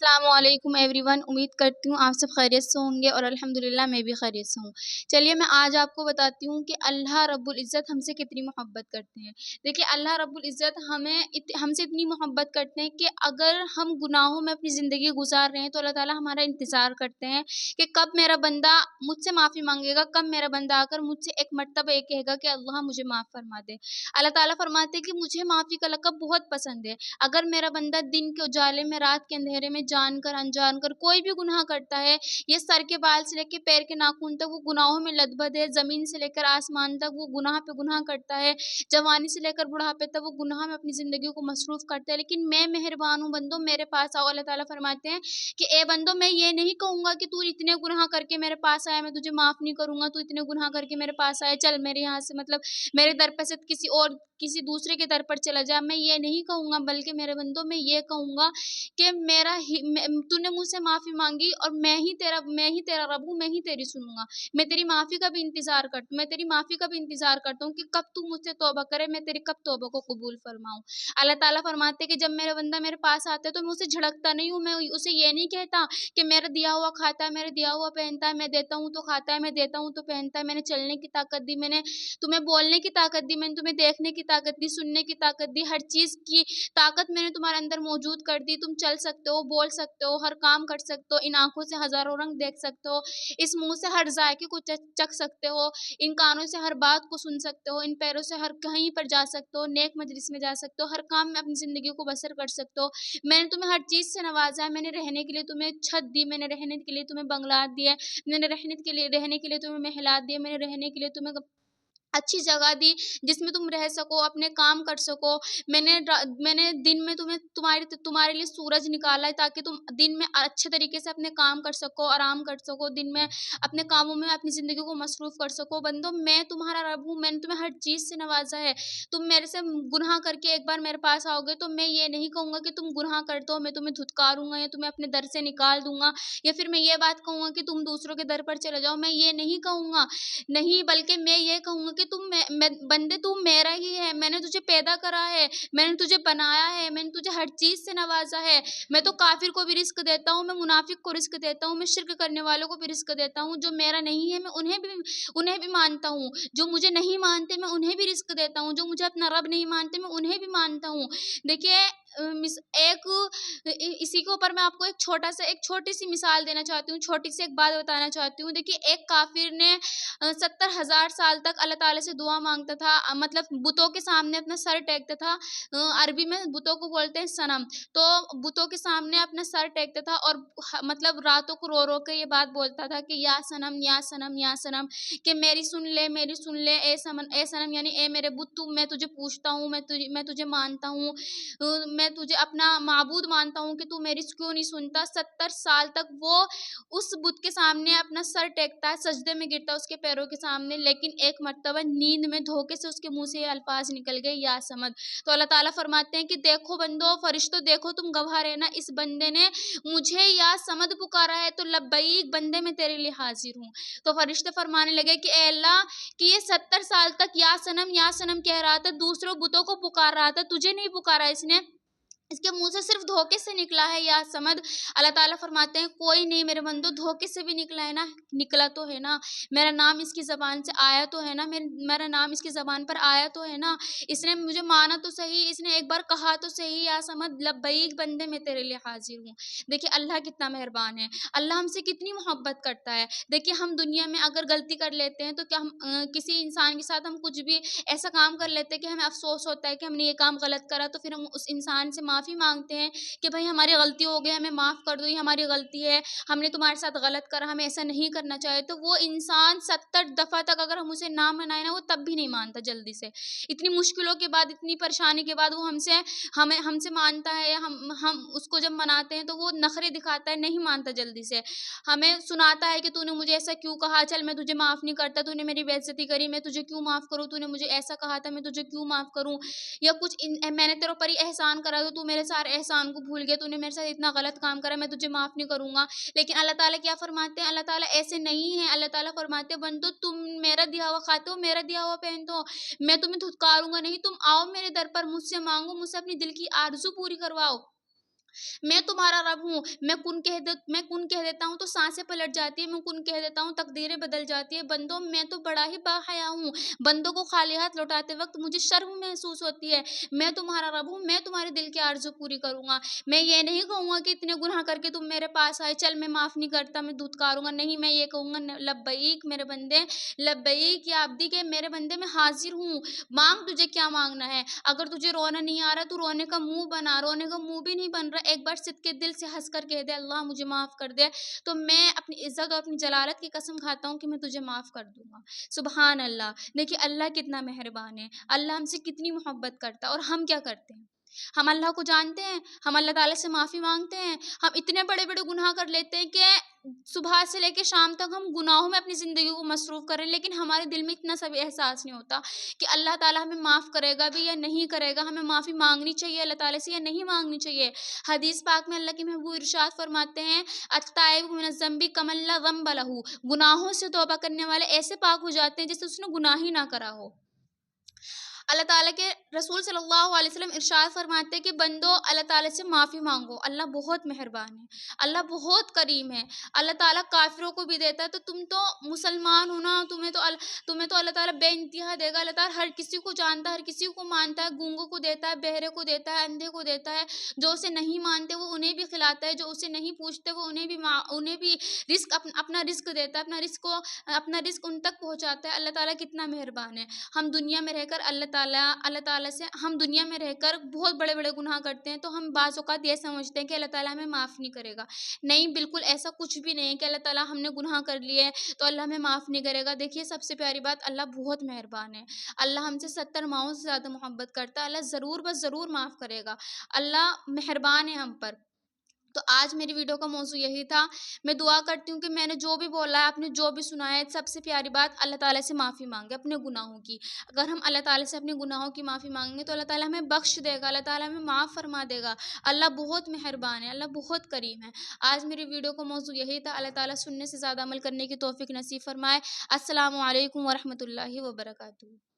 السلام علیکم every one, امید کرتی ہوں آپ سب خیریت سے ہوں گے اور الحمدللہ میں بھی خیریت سے ہوں۔ چلیے میں آج آپ کو بتاتی ہوں کہ اللہ رب العزت ہم سے کتنی محبت کرتے ہیں۔ دیکھیے اللہ رب العزت ہم سے اتنی محبت کرتے ہیں کہ اگر ہم گناہوں میں اپنی زندگی گزار رہے ہیں تو اللہ تعالیٰ ہمارا انتظار کرتے ہیں کہ کب میرا بندہ مجھ سے معافی مانگے گا، کب میرا بندہ آ کر مجھ سے ایک مرتبہ یہ کہے گا کہ اللہ مجھے معاف فرما دے۔ اللہ تعالیٰ فرماتے ہیں کہ مجھے معافی کا لقب بہت پسند ہے۔ اگر میرا بندہ دن کے اجالے میں، رات کے اندھیرے میں، جان کر انجان کر کوئی بھی گناہ کرتا ہے، یہ سر کے بال سے لے کے پیر کے ناخن تک وہ گناہوں میں لدبد ہے، زمین سے لے کر آسمان تک وہ گناہ پہ گناہ کرتا ہے، جوانی سے لے کر بڑھاپے تک وہ گناہ میں اپنی زندگی کو مصروف کرتا ہے، لیکن میں مہربان ہوں بندوں، میرے پاس آؤ۔ اللہ تعالیٰ فرماتے ہیں کہ اے بندوں میں یہ نہیں کہوں گا کہ تو اتنے گناہ کر کے میرے پاس آیا، میں تجھے معاف نہیں کروں گا، تو اتنے گناہ کر کے میرے پاس آیا، چل میرے یہاں سے میرے در پہ سے کسی دوسرے کے در پر چلا جا۔ میں یہ نہیں کہوں گا، بلکہ میرے بندوں میں یہ کہوں گا کہ تو نے مجھ سے معافی مانگی اور میں ہی تیرا رب ہوں، میں ہی تیری سنوں گا۔ میں تیری معافی کا بھی انتظار کرتا ہوں کہ کب تو مجھ سے توبہ کرے، میں تیری کب توبہ کو قبول فرماؤں۔ اللہ تعالیٰ فرماتے کہ جب میرا بندہ میرے پاس آتا ہے تو میں اسے جھڑکتا نہیں ہوں، میں اسے یہ نہیں کہتا کہ میرا دیا ہوا کھاتا ہے، میرا دیا ہوا پہنتا ہے، میں دیتا ہوں تو کھاتا ہے، میں دیتا ہوں تو پہنتا ہے، میں نے چلنے کی طاقت دی، میں نے تمہیں بولنے کی طاقت دی، میں نے تمہیں دیکھنے کی طاقت دی، سننے کی طاقت دی، ہر چیز کی طاقت میں نے تمہارے اندر موجود کر دی۔ تم چل سکتے ہو، بول سکتے ہو، ہر کام کر سکتے ہو، ان آنکھوں سے ہزاروں رنگ دیکھ سکتے ہو، اس منہ سے ہر ذائقے کو چکھ سکتے ہو، ان کانوں سے ہر بات کو سن سکتے ہو، ان پیروں سے ہر کہیں پر جا سکتے ہو، نیک مجلس میں جا سکتے ہو، ہر کام میں اپنی زندگی کو بسر کر سکتے ہو۔ میں نے تمہیں ہر چیز سے نوازا ہے، میں نے رہنے کے لیے تمہیں چھت دی، میں نے رہنے کے لیے تمہیں بنگلات دیے، میں نے رہنے کے لیے تمہیں محلات دیے، میں نے رہنے کے لیے تمہیں اچھی جگہ دی جس میں تم رہ سکو، اپنے کام کر سکو۔ میں نے دن میں تمہارے لیے سورج نکالا ہے تاکہ تم دن میں اچھے طریقے سے اپنے کام کر سکو، آرام کر سکو، دن میں اپنے کاموں میں اپنی زندگی کو مصروف کر سکو۔ بندو میں تمہارا رب ہوں، میں نے تمہیں ہر چیز سے نوازا ہے۔ تم میرے سے گناہ کر کے ایک بار میرے پاس آؤ گے تو میں یہ نہیں کہوں گا کہ تم گناہ کرتے ہو، میں تمہیں دھتکاروں گا یا تمہیں اپنے در سے نکال دوں گا، یا پھر میں یہ بات کہوں گا کہ تم دوسروں کے در پر چلے جاؤ، میں یہ نہیں کہوں گا، نہیں، بلکہ میں یہ کہوں گا کہ بندے تو میرا ہی ہے، میں نے تجھے پیدا کرا ہے، میں نے تجھے بنایا ہے، میں نے تجھے ہر چیز سے نوازا ہے۔ میں تو کافر کو بھی رزق دیتا ہوں، میں منافق کو رزق دیتا ہوں، میں شرک کرنے والوں کو بھی رزق دیتا ہوں، جو میرا نہیں ہے میں انہیں بھی مانتا ہوں، جو مجھے نہیں مانتے میں انہیں بھی رزق دیتا ہوں، جو مجھے اپنا رب نہیں مانتے میں انہیں بھی مانتا ہوں۔ دیکھیے اسی کے اوپر میں آپ کو ایک چھوٹی سی مثال دینا چاہتی ہوں، چھوٹی سی ایک بات بتانا چاہتی ہوں۔ دیکھیے ایک کافر نے 70,000 سال تک اللہ تعالیٰ سے دعا مانگتا تھا، مطلب بتوں کے سامنے اپنا سر ٹیکتا تھا، عربی میں بتوں کو بولتے ہیں صنم، تو بتوں کے سامنے اپنا سر ٹیکتا تھا اور مطلب راتوں کو رو رو کے یہ بات بولتا تھا کہ یا صنم یا صنم یا صنم، کہ میری سن لے اے صنم، یعنی اے میرے بت، میں تجھے پوچھتا ہوں، میں تجھے مانتا ہوں، میں تجھے اپنا معبود مانتا ہوں کہ تو میری کیوں نہیں سنتا۔ 70 سال تک وہ اس بت کے سامنے اپنا سر ٹیکتا ہے، سجدے میں گرتا ہے اس کے پیروں کے سامنے، لیکن ایک مرتبہ نیند میں دھوکے سے اس کے منہ سے یہ الفاظ نکل گئے، یا سمد۔ تو اللہ تعالیٰ فرماتے ہیں کہ دیکھو بندو، فرشتوں دیکھو، تم گواہ رہنا، اس بندے نے مجھے یا سمد پکارا ہے تو لبیک بندے میں تیرے لیے حاضر ہوں۔ تو فرشتے فرمانے لگے کہ اے اللہ، کہ یہ 70 سال تک یا سنم کہہ رہا تھا، دوسروں بتوں کو پکار رہا تھا، تجھے نہیں پکارا اس نے، اس کے منہ سے صرف دھوکے سے نکلا ہے یا سمد۔ اللہ تعالیٰ فرماتے ہیں کوئی نہیں میرے بندو، دھوکے سے بھی نکلا ہے نا، نکلا تو ہے نا، میرا نام اس کی زبان سے آیا تو ہے نا، میرا نام اس کی زبان پر آیا تو ہے نا، اس نے مجھے مانا تو صحیح، اس نے ایک بار کہا تو صحیح، یا سمد لبیک بندے میں تیرے لیے حاضر ہوں۔ دیکھیے اللہ کتنا مہربان ہے، اللہ ہم سے کتنی محبت کرتا ہے۔ دیکھیے ہم دنیا میں اگر غلطی کر لیتے ہیں تو کیا ہم کسی انسان کے ساتھ ہم کچھ بھی ایسا کام کر لیتے ہیں کہ ہمیں افسوس ہوتا ہے کہ ہم نے یہ کام غلط کرا، تو پھر ہم اس انسان سے معافی مانگتے ہیں کہ بھائی ہماری غلطی ہو گئی، ہمیں معاف کر دو، یہ ہماری غلطی ہے، ہم نے تمہارے ساتھ غلط کرا، ہمیں ایسا نہیں کرنا چاہے۔ تو وہ انسان 70 دفعہ تک اگر ہم اسے نہ منائے نا، وہ تب بھی نہیں مانتا جلدی سے، اتنی مشکلوں کے بعد، اتنی پریشانی کے بعد وہ ہم سے مانتا ہے، ہم اس کو جب مناتے ہیں تو وہ نخرے دکھاتا ہے، نہیں مانتا جلدی سے، ہمیں سناتا ہے کہ تو نے مجھے ایسا کیوں کہا، چل میں تجھے معاف نہیں کرتا، تو نے میری بے عزتی کری، میں تجھے کیوں معاف کروں، تو نے مجھے ایسا کہا تھا، میں تجھے کیوں معاف کروں، یا کچھ میں نے تیرے اوپر ہی احسان کرا تو میرے سارے احسان کو بھول گیا، تو نے میرے ساتھ اتنا غلط کام کرا، میں تجھے معاف نہیں کروں گا۔ لیکن اللہ تعالیٰ کیا فرماتے ہیں، اللہ تعالیٰ ایسے نہیں ہیں، اللہ تعالیٰ فرماتے ہیں بندو تم میرا دیا ہوا کھاتے ہو، میرا دیا ہوا پہنتے ہو، میں تمہیں دھتکاروں گا نہیں، تم آؤ میرے در پر، مجھ سے مانگو، مجھ سے اپنی دل کی آرزو پوری کرواؤ، میں تمہارا رب ہوں، میں کن کہہ دیتا ہوں تو سانسیں پلٹ جاتی ہے، میں کن کہہ دیتا ہوں تقدیریں بدل جاتی ہے۔ بندوں میں تو بڑا ہی باحیا ہوں، بندوں کو خالی ہاتھ لوٹاتے وقت مجھے شرم محسوس ہوتی ہے۔ میں تمہارا رب ہوں، میں تمہارے دل کی آرزو پوری کروں گا۔ میں یہ نہیں کہوں گا کہ اتنے گناہ کر کے تم میرے پاس آئے، چل میں معاف نہیں کرتا، میں دھتکاروں گا، نہیں، میں یہ کہوں گا لبیک میرے بندے، لبیک یا عبدی، کہ میرے بندے میں حاضر ہوں، مانگ تجھے کیا مانگنا ہے۔ اگر تجھے رونا نہیں آ رہا تو رونے کا منہ بنا، رونے کا منہ بھی نہیں بن رہا، ایک بار صدقے دل سے ہنس کر کہہ دے اللہ مجھے معاف کر دے، تو میں اپنی عزت اور اپنی جلالت کی قسم کھاتا ہوں کہ میں تجھے معاف کر دوں گا۔ سبحان اللہ، دیکھیے اللہ کتنا مہربان ہے، اللہ ہم سے کتنی محبت کرتا ہے، اور ہم کیا کرتے ہیں؟ ہم اللہ کو جانتے ہیں، ہم اللہ تعالیٰ سے معافی مانگتے ہیں، ہم اتنے بڑے بڑے گناہ کر لیتے ہیں کہ صبح سے لے کے شام تک ہم گناہوں میں اپنی زندگی کو مصروف کریں، لیکن ہمارے دل میں اتنا سا بھی احساس نہیں ہوتا کہ اللہ تعالیٰ ہمیں معاف کرے گا بھی یا نہیں کرے گا، ہمیں معافی مانگنی چاہیے اللہ تعالیٰ سے یا نہیں مانگنی چاہیے۔ حدیث پاک میں اللہ کے محبوب ارشاد فرماتے ہیں التائب من الذنب کمن لا ذنب لہ، گناہوں سے توبہ کرنے والے ایسے پاک ہو جاتے ہیں جیسے اس نے گناہ ہی نہ کرا ہو۔ اللہ تعالیٰ کے رسول صلی اللہ علیہ وسلم ارشاد فرماتے ہیں کہ بندو اللہ تعالیٰ سے معافی مانگو، اللہ بہت مہربان ہے، اللہ بہت کریم ہے، اللہ تعالیٰ کافروں کو بھی دیتا ہے، تو تم تو مسلمان ہو نا، تمہیں تو اللہ تعالیٰ بے انتہا دے گا۔ اللہ تعالیٰ ہر کسی کو جانتا ہے، ہر کسی کو مانتا ہے، گونگوں کو دیتا ہے، بہرے کو دیتا ہے، اندھے کو دیتا ہے، جو اسے نہیں مانتے وہ انہیں بھی کھلاتا ہے، جو اسے نہیں پوچھتے وہ انہیں بھی رزق اپنا رزق دیتا ہے، اپنا رزق ان تک پہنچاتا ہے۔ اللہ تعالیٰ کتنا مہربان ہے۔ ہم دنیا میں رہ کر اللہ تعالیٰ سے ہم دنیا میں رہ کر بہت بڑے بڑے گناہ کرتے ہیں، تو ہم بعض اوقات یہ سمجھتے ہیں کہ اللہ تعالیٰ ہمیں معاف نہیں کرے گا۔ نہیں، بالکل ایسا کچھ بھی نہیں ہے کہ اللہ تعالیٰ ہم نے گناہ کر لیے تو اللہ ہمیں معاف نہیں کرے گا۔ دیکھیے سب سے پیاری بات، اللہ بہت مہربان ہے، اللہ ہم سے 70 ماؤں سے زیادہ محبت کرتا ہے، اللہ ضرور بس ضرور معاف کرے گا، اللہ مہربان ہے ہم پر۔ تو آج میری ویڈیو کا موضوع یہی تھا۔ میں دعا کرتی ہوں کہ میں نے جو بھی بولا ہے، آپ نے جو بھی سنا ہے، سب سے پیاری بات اللہ تعالیٰ سے معافی مانگے اپنے گناہوں کی۔ اگر ہم اللہ تعالیٰ سے اپنے گناہوں کی معافی مانگیں گے تو اللہ تعالیٰ ہمیں بخش دے گا، اللہ تعالیٰ ہمیں معاف فرما دے گا۔ اللہ بہت مہربان ہے، اللہ بہت کریم ہے۔ آج میری ویڈیو کا موضوع یہی تھا۔ اللہ تعالیٰ سننے سے زیادہ عمل کرنے کی توفیق نصیب فرمائے۔ السلام علیکم ورحمۃ اللہ وبرکاتہ۔